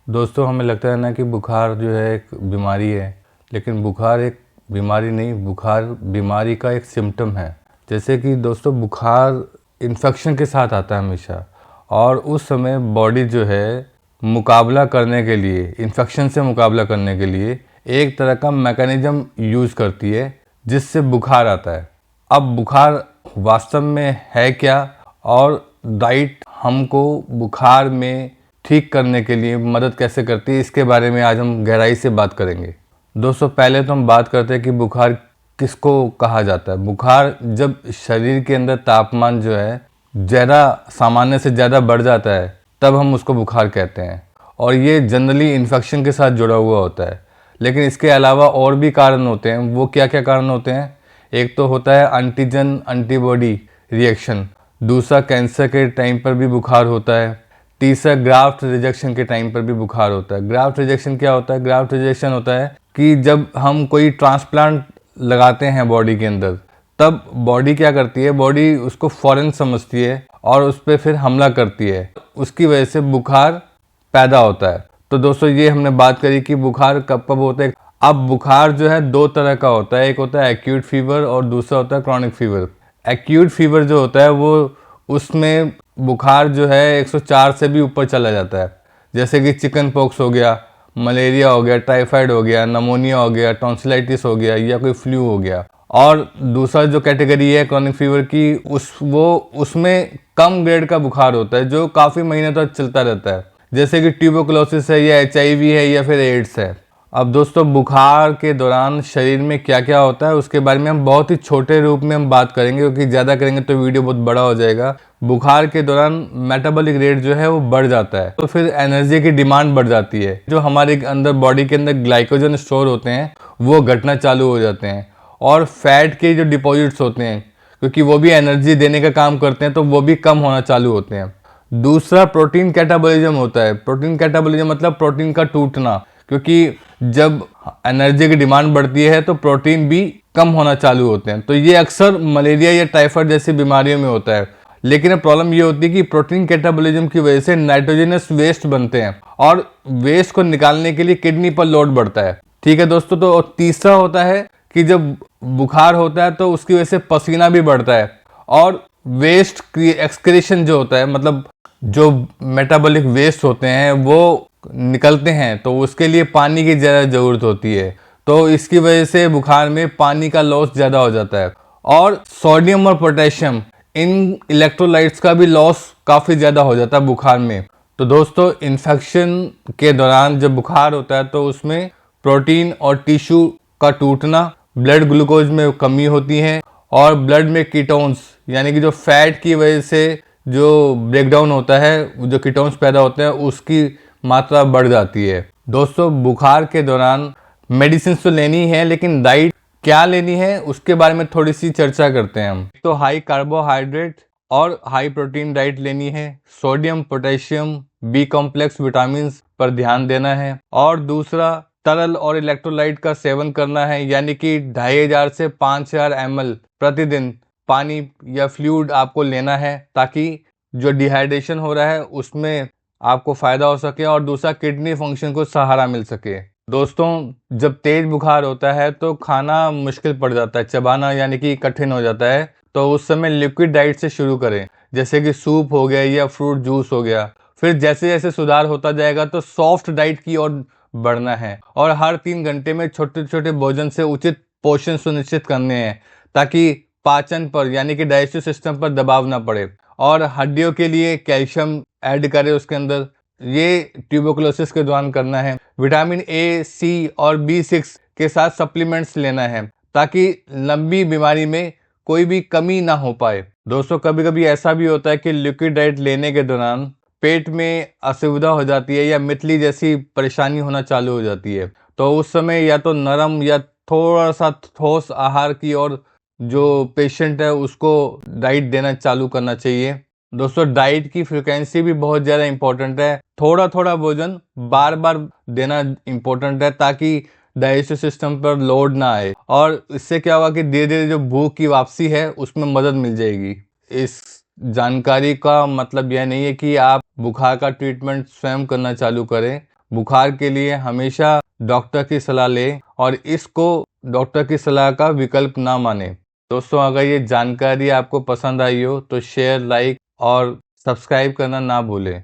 दोस्तों, हमें लगता है ना कि बुखार जो है एक बीमारी है, लेकिन बुखार एक बीमारी नहीं, बुखार बीमारी का एक सिम्टम है। जैसे कि दोस्तों, बुखार इन्फेक्शन के साथ आता है हमेशा, और उस समय बॉडी जो है मुकाबला करने के लिए, इन्फेक्शन से मुकाबला करने के लिए एक तरह का मैकेनिज्म यूज़ करती है, जिससे बुखार आता है। अब बुखार वास्तव में है क्या, और डाइट हमको बुखार में ठीक करने के लिए मदद कैसे करती है, इसके बारे में आज हम गहराई से बात करेंगे। दोस्तों, पहले तो हम बात करते हैं कि बुखार किसको कहा जाता है। बुखार जब शरीर के अंदर तापमान जो है ज़्यादा, सामान्य से ज़्यादा बढ़ जाता है, तब हम उसको बुखार कहते हैं, और ये जनरली इन्फेक्शन के साथ जुड़ा हुआ होता है। लेकिन इसके अलावा और भी कारण होते हैं। वो क्या क्या कारण होते हैं? एक तो होता है एंटीजन एंटीबॉडी रिएक्शन, दूसरा कैंसर के टाइम पर भी बुखार होता है, तीसरा ग्राफ्ट रिजेक्शन के टाइम पर भी बुखार होता है। ग्राफ्ट रिजेक्शन क्या होता है? ग्राफ्ट रिजेक्शन होता है कि जब हम कोई ट्रांसप्लांट लगाते हैं बॉडी के अंदर, तब बॉडी क्या करती है, बॉडी उसको फॉरेन समझती है और उस पर फिर हमला करती है, उसकी वजह से बुखार पैदा होता है। तो दोस्तों, ये हमने बात करी कि बुखार कब कब होता है। अब बुखार जो है दो तरह का होता है, एक होता है एक्यूट फीवर और दूसरा होता है क्रॉनिक फीवर। एक्यूट फीवर जो होता है वो, उसमें बुखार जो है 104 से भी ऊपर चला जाता है, जैसे कि चिकन पॉक्स हो गया, मलेरिया हो गया, टाइफाइड हो गया, नमोनिया हो गया, टॉन्सिलाइटिस हो गया, या कोई फ्लू हो गया। और दूसरा जो कैटेगरी है क्रॉनिक फीवर की, उसमें कम ग्रेड का बुखार होता है जो काफ़ी महीने तक चलता रहता है, जैसे कि ट्यूबरकुलोसिस है, या HIV है, या फिर एड्स है। अब दोस्तों, बुखार के दौरान शरीर में क्या क्या होता है उसके बारे में हम बहुत ही छोटे रूप में हम बात करेंगे, क्योंकि ज़्यादा करेंगे तो वीडियो बहुत बड़ा हो जाएगा। बुखार के दौरान मेटाबॉलिक रेट जो है वो बढ़ जाता है, तो फिर एनर्जी की डिमांड बढ़ जाती है। जो हमारे अंदर, बॉडी के अंदर ग्लाइकोजन स्टोर होते हैं, वो घटना चालू हो जाते हैं, और फैट के जो डिपॉजिट्स होते हैं, क्योंकि वो भी एनर्जी देने का काम करते हैं, तो वो भी कम होना चालू होते हैं। दूसरा प्रोटीन कैटाबॉलिज्म होता है। प्रोटीन कैटाबॉलिज्म मतलब प्रोटीन का टूटना, क्योंकि जब एनर्जी की डिमांड बढ़ती है तो प्रोटीन भी कम होना चालू होते हैं। तो ये अक्सर मलेरिया या टाइफाइड जैसी बीमारियों में होता है। लेकिन प्रॉब्लम ये होती है कि प्रोटीन कैटाबॉलिज्म की वजह से नाइट्रोजनस वेस्ट बनते हैं, और वेस्ट को निकालने के लिए किडनी पर लोड बढ़ता है। ठीक है दोस्तों। तो तीसरा होता है कि जब बुखार होता है तो उसकी वजह से पसीना भी बढ़ता है, और वेस्ट एक्सक्रीशन जो होता है, मतलब जो मेटाबॉलिक वेस्ट होते हैं वो निकलते हैं, तो उसके लिए पानी की ज़्यादा ज़रूरत होती है। तो इसकी वजह से बुखार में पानी का लॉस ज़्यादा हो जाता है, और सोडियम और पोटेशियम, इन इलेक्ट्रोलाइट्स का भी लॉस काफ़ी ज़्यादा हो जाता है बुखार में। तो दोस्तों, इन्फेक्शन के दौरान जब बुखार होता है तो उसमें प्रोटीन और टिश्यू का टूटना, ब्लड ग्लूकोज में कमी होती है, और ब्लड में कीटोन्स, यानी कि जो फैट की वजह से जो ब्रेकडाउन होता है, जो कीटोन्स पैदा होते हैं, उसकी मात्रा बढ़ जाती है। दोस्तों, बुखार के दौरान मेडिसिन तो लेनी है, लेकिन डाइट क्या लेनी है उसके बारे में थोड़ी सी चर्चा करते हैं हम। तो हाई कार्बोहाइड्रेट और हाई प्रोटीन डाइट लेनी है, sodium, potassium, B complex vitamin पर ध्यान देना है, और दूसरा तरल और इलेक्ट्रोलाइट का सेवन करना है, यानी कि 2500 से 5000 ml प्रतिदिन पानी या फ्लूइड आपको लेना है, ताकि जो डिहाइड्रेशन हो रहा है उसमें आपको फायदा हो सके, और दूसरा किडनी फंक्शन को सहारा मिल सके। दोस्तों, जब तेज बुखार होता है तो खाना मुश्किल पड़ जाता है, चबाना यानी कि कठिन हो जाता है। तो उस समय लिक्विड डाइट से शुरू करें, जैसे कि सूप हो गया या फ्रूट जूस हो गया। फिर जैसे जैसे सुधार होता जाएगा तो सॉफ्ट डाइट की ओर बढ़ना है, और हर 3 घंटे में छोटे छोटे भोजन से उचित पोषण सुनिश्चित करने हैं, ताकि पाचन पर यानी कि डाइजेस्टिव सिस्टम पर दबाव ना पड़े, और हड्डियों के लिए कैल्शियम ऐड करें उसके अंदर। ये ट्यूबरकुलोसिस के दौरान करना है। विटामिन A, C और B6 के साथ सप्लीमेंट्स लेना है, ताकि लंबी बीमारी में कोई भी कमी ना हो पाए। दोस्तों, कभी कभी ऐसा भी होता है कि लिक्विड डाइट लेने के दौरान पेट में असुविधा हो जाती है, या मितली जैसी परेशानी होना चालू हो जाती है। तो उस समय या तो नरम या थोड़ा सा ठोस आहार की ओर जो पेशेंट है उसको डाइट देना चालू करना चाहिए। दोस्तों, डाइट की फ्रिक्वेंसी भी बहुत ज़्यादा इंपॉर्टेंट है। थोड़ा थोड़ा भोजन बार बार देना इंपॉर्टेंट है, ताकि डाइजेस्टिव सिस्टम पर लोड ना आए, और इससे क्या होगा कि धीरे धीरे जो भूख की वापसी है उसमें मदद मिल जाएगी। इस जानकारी का मतलब यह नहीं है कि आप बुखार का ट्रीटमेंट स्वयं करना चालू करें, बुखार के लिए हमेशा डॉक्टर की सलाह लें और इसको डॉक्टर की सलाह का विकल्प ना माने। दोस्तों, अगर ये जानकारी आपको पसंद आई हो तो शेयर, लाइक और सब्सक्राइब करना ना भूलें।